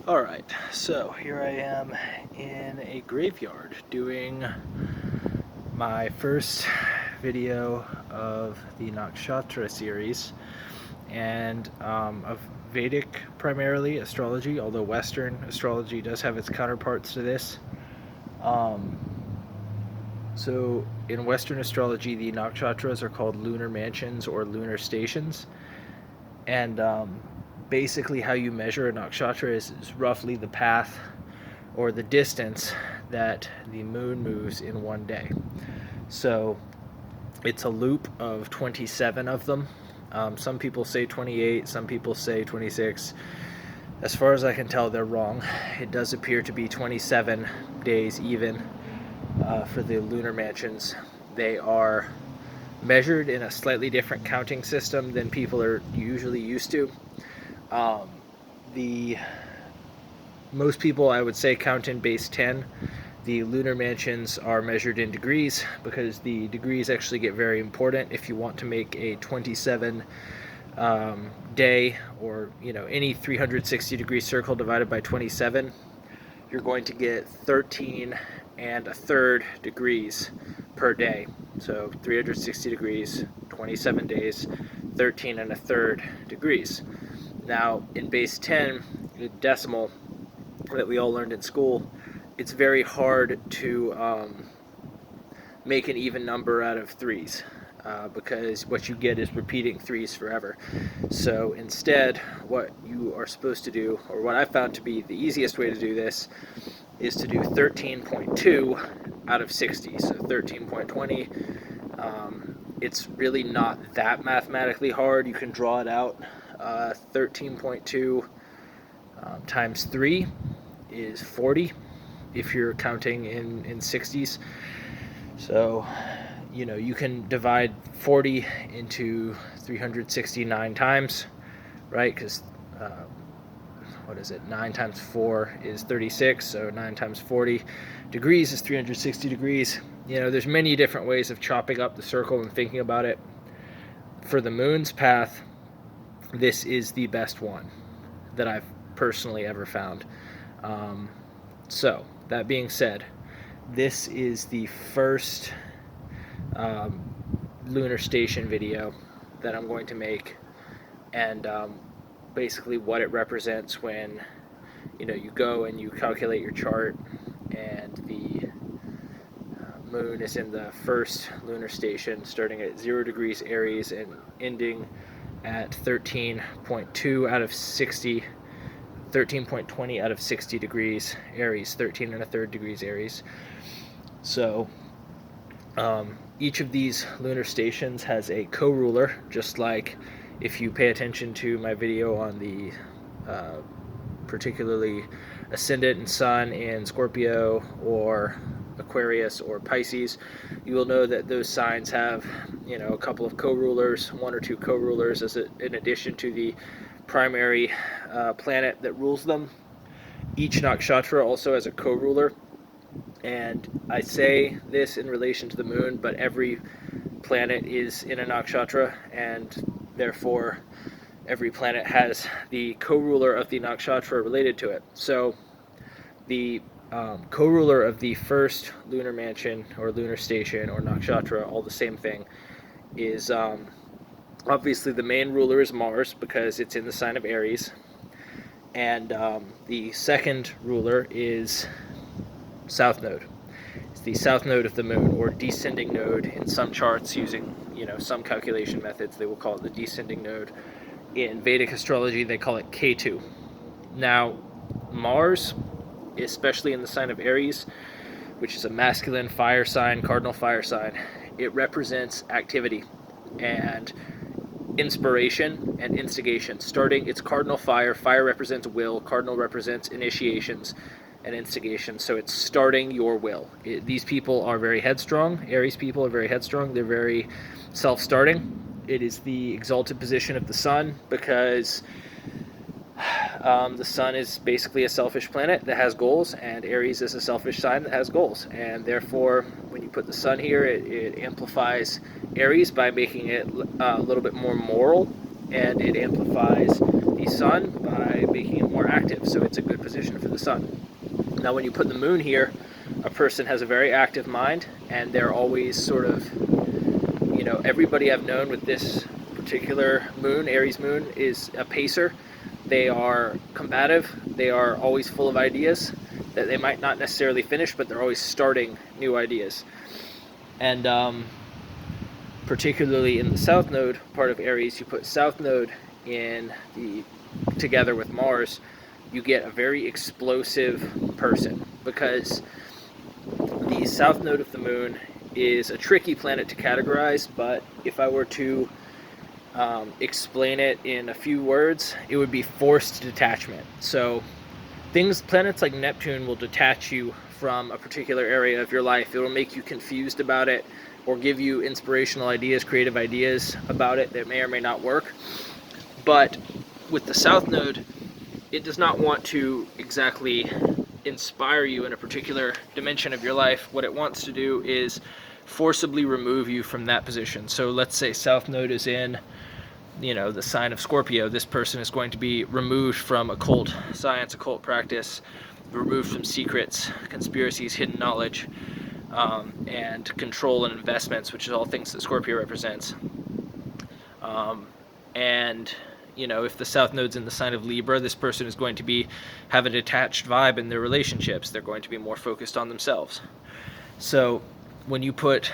Alright, so here I am in a graveyard doing my first video of the Nakshatra series, and of Vedic primarily astrology, although Western astrology does have its counterparts to this. Um, so in Western astrology, the nakshatras are called lunar mansions or lunar stations, and basically how you measure a nakshatra is roughly the path or the distance that the moon moves in one day. So it's a loop of 27 of them. Some people say 28, some people say 26. As far as I can tell, they're wrong. It does appear to be 27 days even for the lunar mansions. They are measured in a slightly different counting system than people are usually used to. Um, the most people, I would say, count in base 10. The lunar mansions are measured in degrees because the degrees actually get very important if you want to make a 27 day, or any 360 degree circle divided by 27. You're going to get 13 and a third degrees per day. So 360 degrees, 27 days, 13 and a third degrees. Now in base 10, the decimal that we all learned in school, it's very hard to make an even number out of threes, because what you get is repeating threes forever. So instead, what you are supposed to do, or what I found to be the easiest way to do this, is to do 13.2 out of 60. So 13.20. It's really not that mathematically hard. You can draw it out. 13.2 times 3 is 40 if you're counting in 60s. So you can divide 40 into 369 times, right? Because what is it, 9 times 4 is 36, so 9 times 40 degrees is 360 degrees. There's many different ways of chopping up the circle and thinking about it. For the moon's path, this is the best one that I've personally ever found. So that being said, this is the first lunar station video that I'm going to make, and basically what it represents when you go and you calculate your chart, and the moon is in the first lunar station starting at 0 degrees Aries and ending at 13.2 out of 60, 13.20 out of 60 degrees Aries, 13 and a third degrees Aries. So each of these lunar stations has a co-ruler, just like if you pay attention to my video on the particularly ascendant and sun in Scorpio or Aquarius or Pisces, you will know that those signs have a couple of co-rulers, one or two co-rulers, in addition to the primary planet that rules them. Each nakshatra also has a co-ruler, and I say this in relation to the moon, but every planet is in a nakshatra, and therefore every planet has the co-ruler of the nakshatra related to it. So the co-ruler of the first lunar mansion or lunar station or nakshatra, all the same thing, is obviously the main ruler is Mars because it's in the sign of Aries, and the second ruler is South Node. It's the south node of the moon, or descending node in some charts using some calculation methods. They will call it the descending node. In Vedic astrology, they call it K2. Now, Mars, especially in the sign of Aries, which is a masculine fire sign, cardinal fire sign, it represents activity and inspiration and instigation. Starting, it's cardinal fire. Fire represents will. Cardinal represents initiations and instigation. So it's starting your will. These people are very headstrong. Aries people are very headstrong. They're very self-starting. It is the exalted position of the sun because the sun is basically a selfish planet that has goals, and Aries is a selfish sign that has goals. And therefore, when you put the sun here, it amplifies Aries by making it a little bit more moral, and it amplifies the sun by making it more active. so it's a good position for the sun. Now when you put the moon here, a person has a very active mind, and they're always sort of, you know, everybody I've known with this particular moon, Aries moon, is a pacer. They are combative, they are always full of ideas that they might not necessarily finish, but they're always starting new ideas. And particularly in the South Node part of Aries, you put South Node in the together with Mars, you get a very explosive person, because the South Node of the Moon is a tricky planet to categorize, but if I were to explain it in a few words, it would be forced detachment. So planets like Neptune will detach you from a particular area of your life. It will make you confused about it, or give you inspirational ideas, creative ideas about it that may or may not work. But with the South Node, it does not want to exactly inspire you in a particular dimension of your life. What it wants to do is forcibly remove you from that position. So let's say South Node is in, you know, the sign of Scorpio. This person is going to be removed from occult science, occult practice, removed from secrets, conspiracies, hidden knowledge, and control and investments, which is all things that Scorpio represents. And you know, if the South Node's in the sign of Libra, this person is going to have a detached vibe in their relationships. They're going to be more focused on themselves. So when you put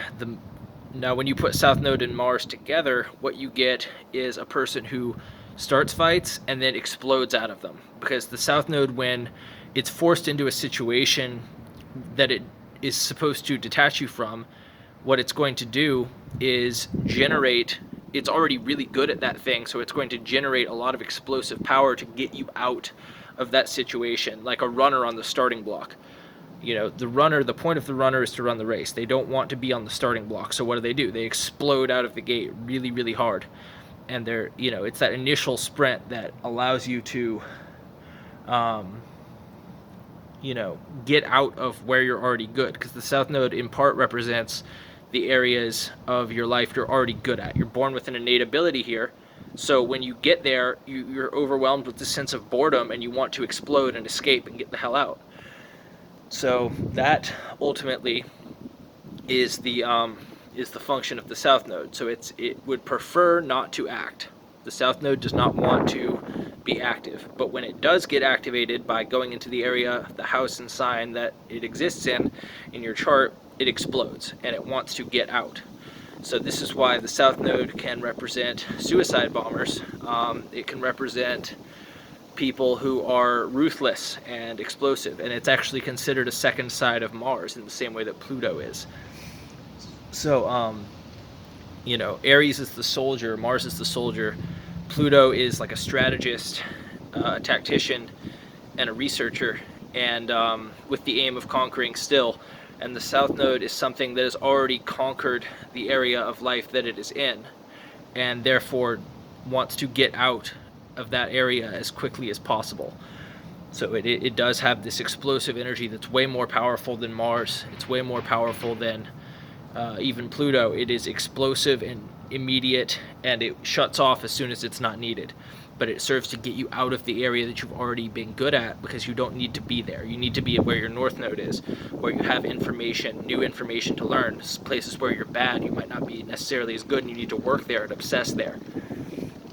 South Node and Mars together, what you get is a person who starts fights and then explodes out of them. Because the South Node, when it's forced into a situation that it is supposed to detach you from, what it's going to do is it's already really good at that thing, so it's going to generate a lot of explosive power to get you out of that situation, like a runner on the starting block. You know, the point of the runner is to run the race. They don't want to be on the starting block, so what do? They explode out of the gate really, really hard. And it's that initial sprint that allows you to, get out of where you're already good, because the South Node in part represents the areas of your life you're already good at. You're born with an innate ability here, so when you get there, you're overwhelmed with this sense of boredom, and you want to explode and escape and get the hell out. So that ultimately is the function of the South Node. So it would prefer not to act. The South Node does not want to be active, but when it does get activated by going into the area, the house and sign that it exists in your chart, it explodes, and it wants to get out. So this is why the South Node can represent suicide bombers. It can represent people who are ruthless and explosive, and it's actually considered a second side of Mars in the same way that Pluto is. So, Aries is the soldier, Mars is the soldier, Pluto is like a strategist, a tactician, and a researcher, and with the aim of conquering still. And the South Node is something that has already conquered the area of life that it is in, and therefore wants to get out of that area as quickly as possible. So it does have this explosive energy that's way more powerful than Mars. It's way more powerful than even Pluto. It is explosive and immediate, and it shuts off as soon as it's not needed. But it serves to get you out of the area that you've already been good at, because you don't need to be there. You need to be where your North Node is, where you have information, new information to learn. Places where you're bad, you might not be necessarily as good, and you need to work there and obsess there.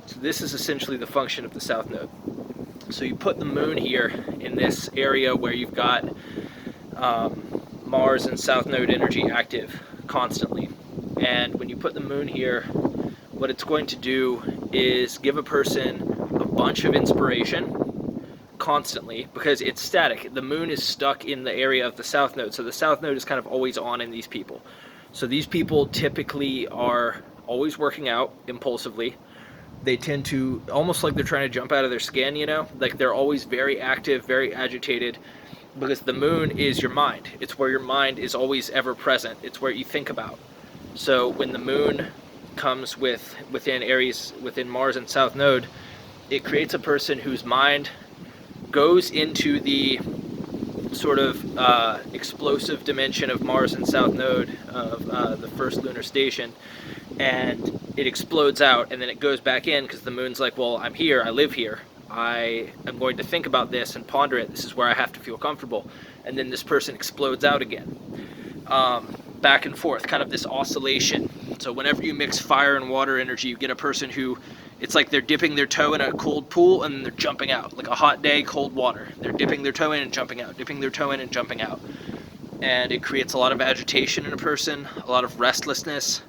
So this is essentially the function of the South Node. So you put the moon here in this area where you've got Mars and South Node energy active constantly. And when you put the moon here, what it's going to do is give a person a bunch of inspiration constantly, because it's static. The moon is stuck in the area of the South Node, so the South Node is kind of always on in these people. So these people typically are always working out impulsively. They tend to, almost like they're trying to jump out of their skin, like they're always very active, very agitated, because the moon is your mind. It's where your mind is always ever present. It's where you think about. So when the moon comes within Aries, within Mars and South Node, it creates a person whose mind goes into the sort of explosive dimension of Mars and South Node of the first lunar station, and it explodes out, and then it goes back in, because the moon's like, well, I'm here, I live here, I am going to think about this and ponder it. This is where I have to feel comfortable. And then this person explodes out again. Back and forth, kind of this oscillation. So whenever you mix fire and water energy, you get a person who, it's like they're dipping their toe in a cold pool and they're jumping out. Like a hot day, cold water. They're dipping their toe in and jumping out, dipping their toe in and jumping out. And it creates a lot of agitation in a person, a lot of restlessness.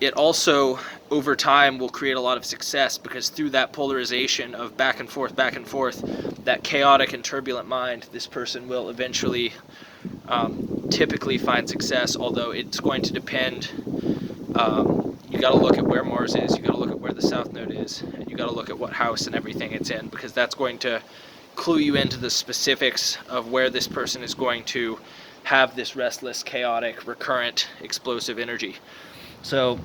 It also, over time, will create a lot of success, because through that polarization of back and forth, that chaotic and turbulent mind, this person will eventually typically find success, although it's going to depend. You got to look at where Mars is, you got to look at where the South Node is, and you got to look at what house and everything it's in, because that's going to clue you into the specifics of where this person is going to have this restless, chaotic, recurrent, explosive energy. So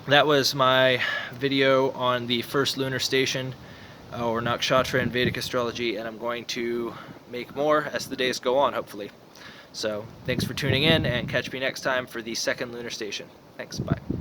that was my video on the first lunar station, or nakshatra in Vedic astrology, and I'm going to make more as the days go on, hopefully. So thanks for tuning in, and catch me next time for the second lunar station. Thanks, bye.